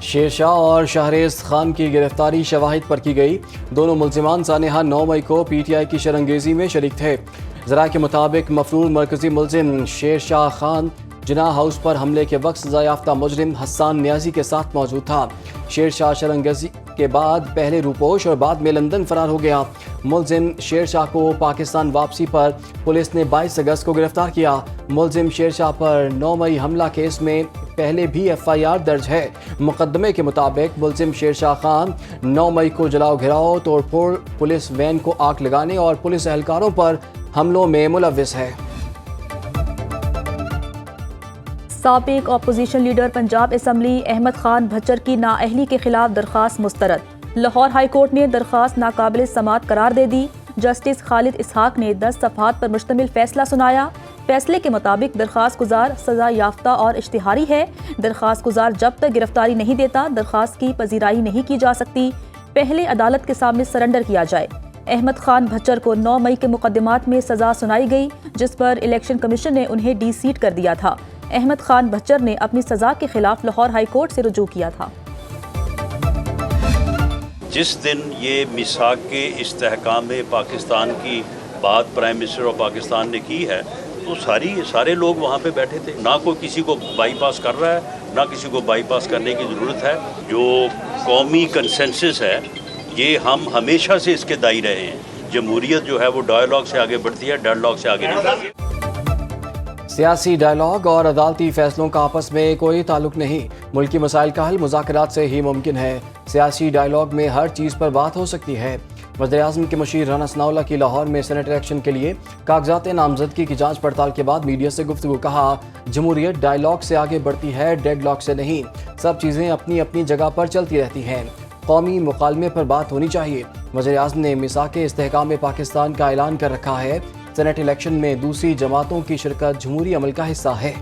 شیر شاہ اور شہریز خان کی گرفتاری شواہد پر کی گئی. دونوں ملزمان سانحہ 9 مئی کو پی ٹی آئی کی شرانگیزی میں شریک تھے. ذرائع کے مطابق مفرور مرکزی ملزم شیر شاہ خان جناح ہاؤس پر حملے کے وقت سزا یافتہ مجرم حسان نیازی کے ساتھ موجود تھا. شیر شاہ شرانگیزی کے بعد پہلے روپوش اور بعد میں لندن فرار ہو گیا. ملزم شیر شاہ کو پاکستان واپسی پر پولیس نے 22 اگست کو گرفتار کیا. ملزم شیر شاہ پر 9 مئی حملہ کیس میں پہلے بھی ایف آئی آر درج ہے. مقدمے کے مطابق ملزم شیر شاہ خان 9 مئی کو جلاؤ گھراؤ، توڑ پھوڑ، پولیس وین کو آگ لگانے اور پولیس اہلکاروں پر حملوں میں ملوث ہے. سابق opposition leader Punjab assembly Ahmad Khan Bhachar کی نااہلی کے خلاف درخواست مسترد. لاہور ہائی کورٹ نے درخواست ناقابل سماعت قرار دے دی. جسٹس خالد اسحاق نے 10 صفحات پر مشتمل فیصلہ سنایا. فیصلے کے مطابق درخواست گزار سزا یافتہ اور اشتہاری ہے. درخواست گزار جب تک گرفتاری نہیں دیتا درخواست کی پذیرائی نہیں کی جا سکتی. پہلے عدالت کے سامنے سرنڈر کیا جائے. احمد خان بھچر کو 9 مئی کے مقدمات میں سزا سنائی گئی جس پر الیکشن کمیشن نے انہیں ڈی سیٹ کر دیا تھا. احمد خان بھچر نے اپنی سزا کے خلاف لاہور ہائی کورٹ سے رجوع کیا تھا. جس دن یہ میثاق کے استحکام پاکستان کی بات پرائم منسٹر آف پاکستان نے کی ہے تو سارے لوگ وہاں پہ بیٹھے تھے. نہ کوئی کسی کو بائی پاس کر رہا ہے نہ کسی کو بائی پاس کرنے کی ضرورت ہے. جو قومی کنسنسس ہے یہ ہم ہمیشہ سے اس کے دائی رہے ہیں. جمہوریت جو ہے وہ ڈائیلاگ سے آگے بڑھتی ہے، ڈیڈ لاگ سے آگے نہیں بڑھتی. سیاسی ڈائیلاگ اور عدالتی فیصلوں کا آپس میں کوئی تعلق نہیں. ملکی مسائل کا حل مذاکرات سے ہی ممکن ہے. سیاسی ڈائیلاگ میں ہر چیز پر بات ہو سکتی ہے. وزیراعظم کے مشیر رانا ثناءاللہ کی لاہور میں سینٹ الیکشن کے لیے کاغذات نامزدگی کی جانچ پڑتال کے بعد میڈیا سے گفتگو. کہا جمہوریت ڈائیلاگ سے آگے بڑھتی ہے، ڈیڈ لاگ سے نہیں. سب چیزیں اپنی اپنی جگہ پر چلتی رہتی ہیں. قومی مکالمے پر بات ہونی چاہیے. وزیراعظم نے میثاق استحکام پاکستان کا اعلان کر رکھا ہے. سینٹ الیکشن میں دوسری جماعتوں کی شرکت جمہوری عمل کا حصہ ہے.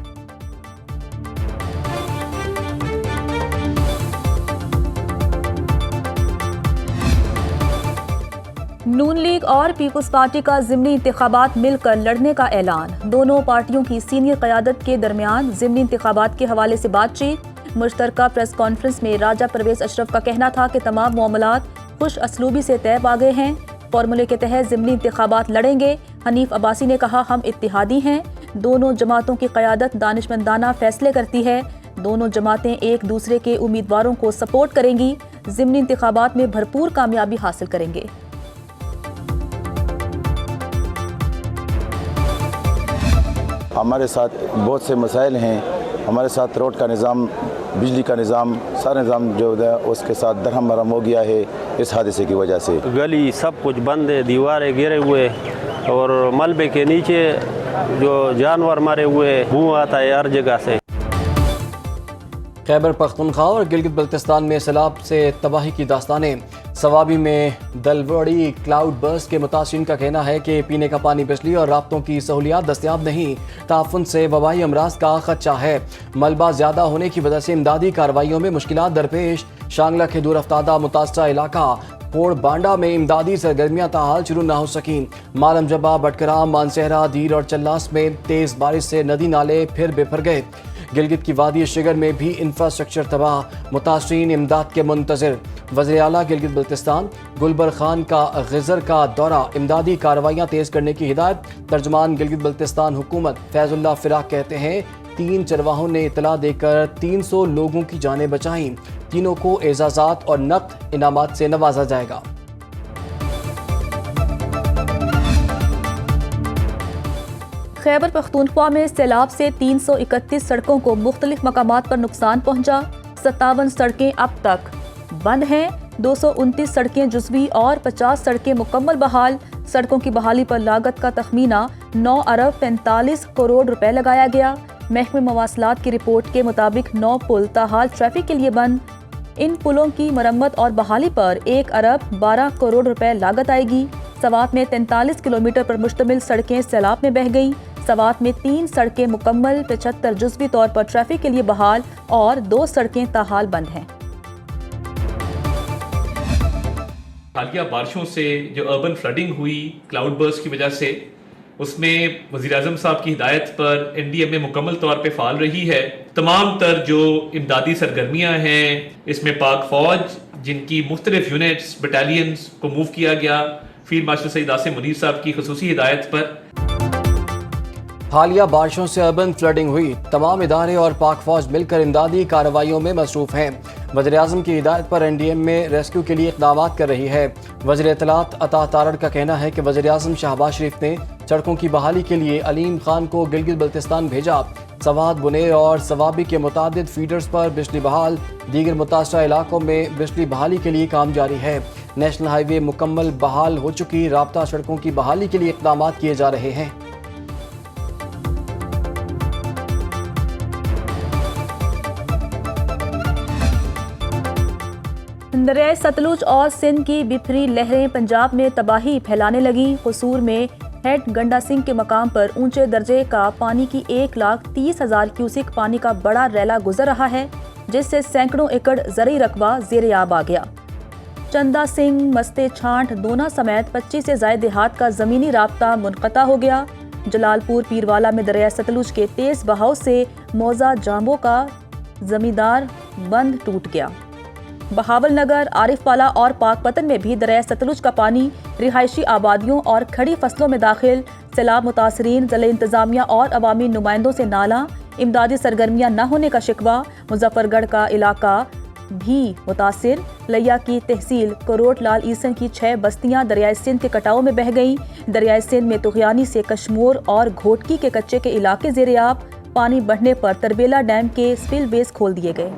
نون لیگ اور پیپلز پارٹی کا ضمنی انتخابات مل کر لڑنے کا اعلان. دونوں پارٹیوں کی سینئر قیادت کے درمیان ضمنی انتخابات کے حوالے سے بات چیت. مشترکہ پریس کانفرنس میں راجہ پرویز اشرف کا کہنا تھا کہ تمام معاملات خوش اسلوبی سے طے پا گئے ہیں. فارمولے کے تحت ضمنی انتخابات لڑیں گے. حنیف عباسی نے کہا ہم اتحادی ہیں. دونوں جماعتوں کی قیادت دانشمندانہ فیصلے کرتی ہے. دونوں جماعتیں ایک دوسرے کے امیدواروں کو سپورٹ کریں گی. ضمنی انتخابات میں بھرپور کامیابی حاصل کریں گے. ہمارے ساتھ بہت سے مسائل ہیں. ہمارے ساتھ روڈ کا نظام، بجلی کا نظام، سارا نظام جو ہے اس کے ساتھ درہم برہم ہو گیا ہے اس حادثے کی وجہ سے. گلی سب کچھ بند ہے، دیواریں گرے ہوئے اور ملبے کے نیچے جو جانور مرے ہوئے، بو آتا ہے ہر جگہ سے. خیبر پختونخوا اور گلگت بلتستان میں سیلاب سے تباہی کی داستانیں. صوابی میں دلوڑی کلاؤڈ برسٹ کے متاثرین کا کہنا ہے کہ پینے کا پانی، بجلی اور رابطوں کی سہولیات دستیاب نہیں. تعفن سے وبائی امراض کا خدشہ ہے. ملبہ زیادہ ہونے کی وجہ سے امدادی کارروائیوں میں مشکلات درپیش. شانگلہ کے دور افتادہ متاثرہ علاقہ کوڑ بانڈا میں امدادی سرگرمیاں تاحال شروع نہ ہو سکیں. مالم جبہ، بٹکرا، مانسہرہ، دیر اور چلاس میں تیز بارش سے ندی نالے پھر بفر گئے. گلگت کی وادی شگر میں بھی انفراسٹرکچر تباہ. متاثرین امداد کے منتظر. وزیر اعلیٰ گلگت بلتستان گلبر خان کا غزر کا دورہ. امدادی کارروائیاں تیز کرنے کی ہدایت. ترجمان گلگت بلتستان حکومت فیض اللہ فراق کہتے ہیں 3 چرواہوں نے اطلاع دے کر 300 لوگوں کی جانیں بچائیں. تینوں کو اعزازات اور نقد انعامات سے نوازا جائے گا. خیبر پختونخوا میں سیلاب سے 331 سڑکوں کو مختلف مقامات پر نقصان پہنچا. 57 سڑکیں اب تک بند ہیں. 229 سڑکیں جزوی اور 50 سڑکیں مکمل بحال. سڑکوں کی بحالی پر لاگت کا تخمینہ 9 ارب 45 کروڑ روپے لگایا گیا. محکمہ مواصلات کی رپورٹ کے مطابق 9 پل تاحال ٹریفک کے لیے بند. ان پلوں کی مرمت اور بحالی پر 1 ارب 12 کروڑ روپے لاگت آئے گی. سوات میں 43 کلومیٹر پر مشتمل سڑکیں سیلاب میں بہہ گئیں. سوات میں 3 سڑکیں مکمل، 75 جزوی طور پر ٹریفک کے لیے بحال اور 2 سڑکیں تاحال بند ہیں. حالیہ بارشوں سے جو اربن فلڈنگ ہوئی کلاؤڈ برسٹ کی وجہ سے، اس میں وزیر اعظم صاحب کی ہدایت پر NDMA مکمل طور پہ فعال رہی ہے. تمام تر جو امدادی سرگرمیاں ہیں اس میں پاک فوج جن کی مختلف یونٹس بٹالینز کو موو کیا گیا فیلڈ مارشل سید عاصم منیر صاحب کی خصوصی ہدایت پر. حالیہ بارشوں سے اربن فلڈنگ ہوئی. تمام ادارے اور پاک فوج مل کر امدادی کارروائیوں میں مصروف ہیں. وزیر اعظم کی ہدایت پر NDMA ریسکیو کے لیے اقدامات کر رہی ہے. وزیر اطلاعات عطا تارڑ کا کہنا ہے کہ وزیر اعظم شہباز شریف نے سڑکوں کی بحالی کے لیے علیم خان کو گلگت بلتستان بھیجا. سوات، بنیر اور ثوابی کے متعدد فیڈرز پر بجلی بحال. دیگر متاثرہ علاقوں میں بجلی بحالی کے لیے کام جاری ہے. نیشنل ہائی وے مکمل بحال ہو چکی. رابطہ سڑکوں کی بحالی کے لیے اقدامات کیے جا رہے ہیں. دریائے ستلج اور سندھ کی بپھری لہریں پنجاب میں تباہی پھیلانے لگیں. قصور میں ہیڈ گنڈا سنگھ کے مقام پر اونچے درجے کا پانی کی 1,30,000 کیوسک پانی کا بڑا ریلا گزر رہا ہے جس سے سینکڑوں ایکڑ زرعی رقبہ زیر آب آ گیا. چندا سنگھ، مستے چھانٹ، دونا سمیت 25 سے زائد دیہات کا زمینی رابطہ منقطع ہو گیا. جلال پور پیروالا میں دریائے ستلج کے تیز بہاؤ سے موزہ جامبو کا زمیندار بند ٹوٹ گیا. بہاول نگر، عارف والا اور پاک پتن میں بھی دریائے ستلج کا پانی رہائشی آبادیوں اور کھڑی فصلوں میں داخل. سیلاب متاثرین ضلع انتظامیہ اور عوامی نمائندوں سے نالاں. امدادی سرگرمیاں نہ ہونے کا شکوہ. مظفر گڑھ کا علاقہ بھی متاثر. لیا کی تحصیل کروٹ لال عیسن کی 6 بستیاں دریائے سندھ کے کٹاؤ میں بہہ گئیں. دریائے سندھ میں تغیانی سے کشمور اور گھوٹکی کے کچے کے علاقے زیر آب. پانی بڑھنے پر تربیلا ڈیم کے سپل بیس کھول دیے گئے.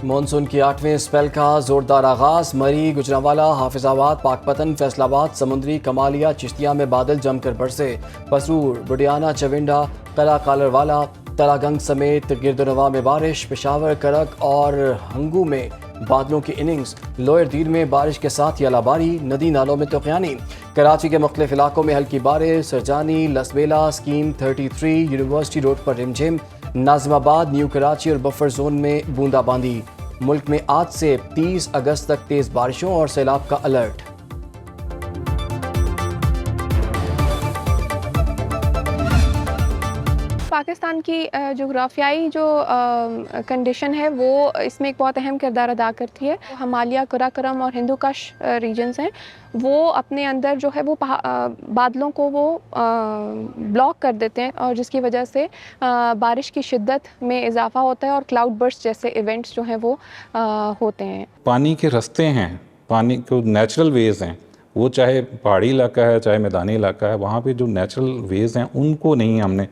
مانسون کی 8ویں اسپیل کا زوردار آغاز. مری، گجرانوالہ، حافظ آباد، پاک پتن، فیصل آباد، سمندری، کمالیہ، چشتیہ میں بادل جم کر برسے. پسرور، بڈیانہ، چونڈا، قلعہ کالروالا، تلا گنگ سمیت گردنواں میں بارش. پشاور، کرک اور ہنگو میں بادلوں کی اننگز. لوئر دیر میں بارش کے ساتھ یلا باری. ندی نالوں میں طوفانی. کراچی کے مختلف علاقوں میں ہلکی بارش. سرجانی، لسبیلا، اسکیم 33، یونیورسٹی روڈ پر رمجھم. ناظم آباد، نیو کراچی اور بفر زون میں بوندا باندی. ملک میں آج سے 30 اگست تک تیز بارشوں اور سیلاب کا الرٹ. پاکستان کی جغرافیائی جو کنڈیشن ہے وہ اس میں ایک بہت اہم کردار ادا کرتی ہے. ہمالیہ، قراقرم اور ہندو کش ریجنز ہیں وہ اپنے اندر جو ہے وہ بادلوں کو وہ بلاک کر دیتے ہیں اور جس کی وجہ سے بارش کی شدت میں اضافہ ہوتا ہے اور کلاؤڈ برسٹ جیسے ایونٹس جو ہیں وہ ہوتے ہیں. پانی کے رستے ہیں، پانی کو نیچرل ویز ہیں، وہ چاہے پہاڑی علاقہ ہے چاہے میدانی علاقہ ہے، وہاں پہ جو نیچرل ویز ہیں ان کو نہیں ہم نے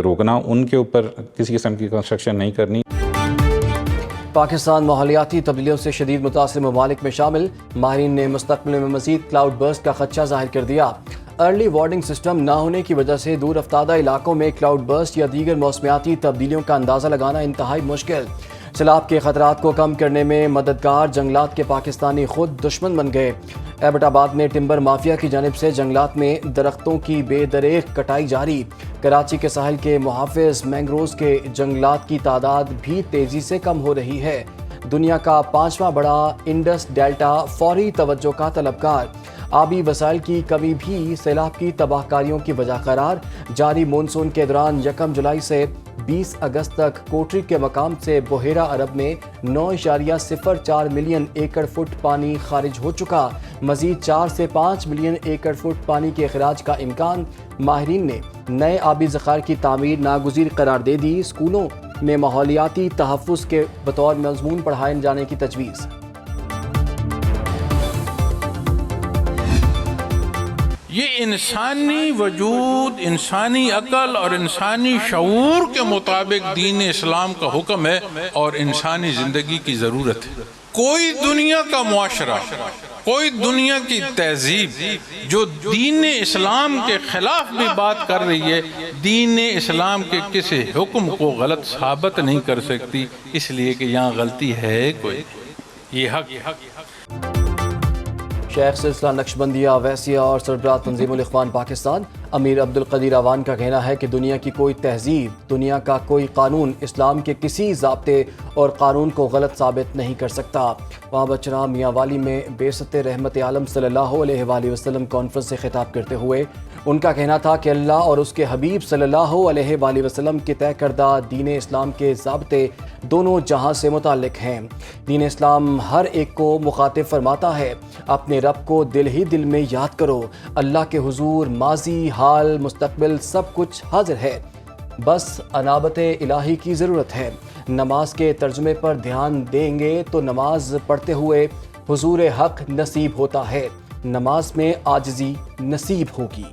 روکنا، ان کے اوپر کسی قسم کی کنسٹرکشن نہیں کرنی. پاکستان ماحولیاتی تبدیلیوں سے شدید متاثر ممالک میں شامل. ماہرین نے مستقبل میں مزید کلاؤڈ برسٹ کا خدشہ ظاہر کر دیا. ارلی وارننگ سسٹم نہ ہونے کی وجہ سے دور افتادہ علاقوں میں کلاؤڈ برسٹ یا دیگر موسمیاتی تبدیلیوں کا اندازہ لگانا انتہائی مشکل. سیلاب کے خطرات کو کم کرنے میں مددگار جنگلات کے پاکستانی خود دشمن بن گئے. ایبٹ آباد میں ٹمبر مافیا کی جانب سے جنگلات میں درختوں کی بے دریغ کٹائی جاری. کراچی کے ساحل کے محافظ مینگروز کے جنگلات کی تعداد بھی تیزی سے کم ہو رہی ہے. دنیا کا 5واں بڑا انڈس ڈیلٹا فوری توجہ کا طلبگار. آبی وسائل کی کمی بھی سیلاب کی تباہ کاریوں کی وجہ قرار. جاری مونسون کے دوران 1 جولائی سے 20 اگست تک کوٹری کے مقام سے بحیرہ عرب میں 9.04 ملین ایکڑ فٹ پانی خارج ہو چکا. مزید 4 سے 5 ملین ایکڑ فٹ پانی کے اخراج کا امکان. ماہرین نے نئے آبی ذخائر کی تعمیر ناگزیر قرار دے دی. اسکولوں میں ماحولیاتی تحفظ کے بطور مضمون پڑھائے جانے کی تجویز. یہ انسانی وجود، انسانی عقل اور انسانی شعور کے مطابق دین اسلام کا حکم ہے اور انسانی زندگی کی ضرورت ہے. کوئی دنیا کا معاشرہ، کوئی دنیا کی تہذیب جو دین اسلام کے خلاف بھی بات کر رہی ہے، دین اسلام کے کسی حکم کو غلط ثابت نہیں کر سکتی، اس لیے کہ یہاں غلطی ہے کوئی. یہ حق شیخ سلسلہ نقشبندیہ ویسیہ اور سربراہ تنظیم الاخوان پاکستان امیر عبدالقدیر اوان کا کہنا ہے کہ دنیا کی کوئی تہذیب، دنیا کا کوئی قانون اسلام کے کسی ضابطے اور قانون کو غلط ثابت نہیں کر سکتا۔ وہاں بچرا میاں والی میں بعثت رحمت عالم صلی اللہ علیہ وآلہ وسلم کانفرنس سے خطاب کرتے ہوئے ان کا کہنا تھا کہ اللہ اور اس کے حبیب صلی اللہ علیہ وآلہ وسلم کے طے کردہ دین اسلام کے ضابطے دونوں جہاں سے متعلق ہیں۔ دین اسلام ہر ایک کو مخاطب فرماتا ہے، اپنے رب کو دل ہی دل میں یاد کرو، اللہ کے حضور ماضی، حال، مستقبل سب کچھ حاضر ہے، بس انابت الہی کی ضرورت ہے۔ نماز کے ترجمے پر دھیان دیں گے تو نماز پڑھتے ہوئے حضور حق نصیب ہوتا ہے، نماز میں عاجزی نصیب ہوگی۔